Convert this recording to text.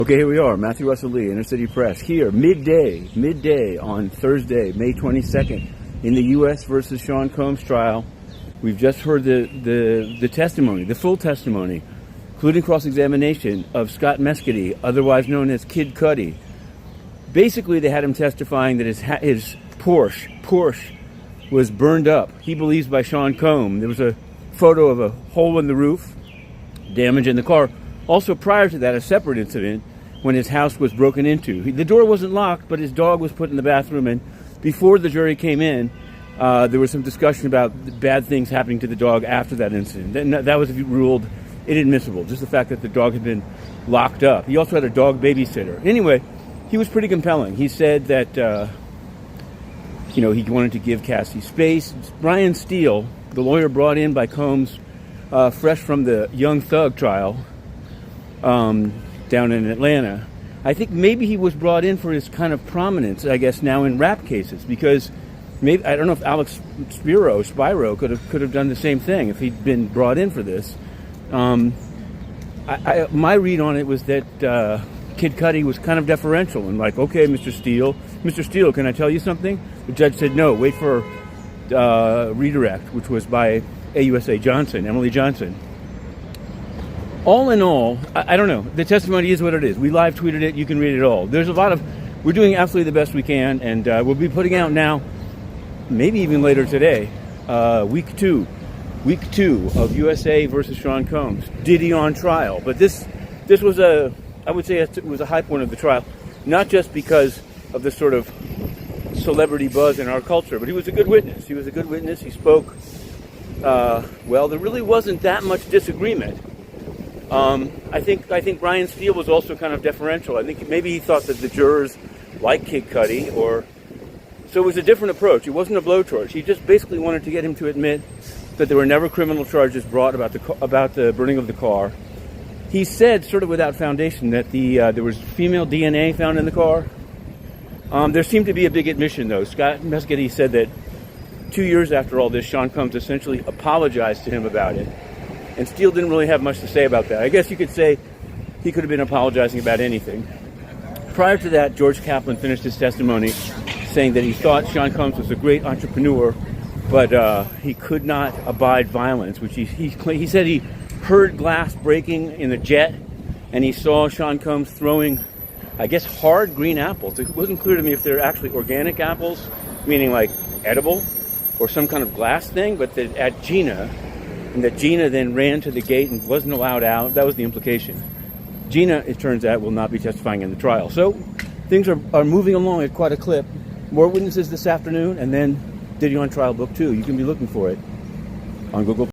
Okay, here we are, Matthew Russell Lee, Inner City Press, here, midday on Thursday, May 22nd, in the U.S. versus Sean Combs trial. We've just heard the testimony, the full testimony, including cross-examination of Scott Mescudi, otherwise known as Kid Cudi. Basically, they had him testifying that his Porsche was burned up, he believes, by Sean Combs. There was a photo of a hole in the roof, damage in the car. Also, prior to that, a separate incident when his house was broken into. The door wasn't locked, but his dog was put in the bathroom, and before the jury came in, there was some discussion about bad things happening to the dog after that incident. That was ruled inadmissible, just the fact that the dog had been locked up. He also had a dog babysitter. Anyway, he was pretty compelling. He said that, he wanted to give Cassie space. Brian Steele, the lawyer brought in by Combs, fresh from the Young Thug trial, down in Atlanta. I think maybe he was brought in for his kind of prominence, I guess, now in rap cases, because maybe, I don't know if Alex Spiro could have done the same thing if he'd been brought in for this. My read on it was that Kid Cudi was kind of deferential and like, okay, Mr. Steele, can I tell you something? The judge said no, wait for redirect, which was by AUSA Emily Johnson. All in all, I don't know. The testimony is what it is. We live tweeted it. You can read it all. There's a lot of, we're doing absolutely the best we can, and we'll be putting out now, maybe even later today, week two of USA versus Sean Combs. Diddy on trial. But this was I would say it was a high point of the trial, not just because of the sort of celebrity buzz in our culture, but he was a good witness. He spoke, well, there really wasn't that much disagreement. I think Brian Steele was also kind of deferential. I think maybe he thought that the jurors liked Kid Cudi, so it was a different approach. It wasn't a blowtorch. He just basically wanted to get him to admit that there were never criminal charges brought about the burning of the car. He said, sort of without foundation, that there was female DNA found in the car. There seemed to be a big admission, though. Scott Mescudi said that 2 years after all this, Sean Combs essentially apologized to him about it. And Steele didn't really have much to say about that. I guess you could say he could have been apologizing about anything. Prior to that, George Kaplan finished his testimony saying that he thought Sean Combs was a great entrepreneur, but he could not abide violence, which he said he heard glass breaking in the jet, and he saw Sean Combs throwing, I guess, hard green apples. It wasn't clear to me if they're actually organic apples, meaning like edible, or some kind of glass thing, but that at Gina, and that Gina then ran to the gate and wasn't allowed out. That was the implication. Gina, it turns out, will not be testifying in the trial. So things are moving along at quite a clip. More witnesses this afternoon, and then Diddy on Trial Book 2. You can be looking for it on Google.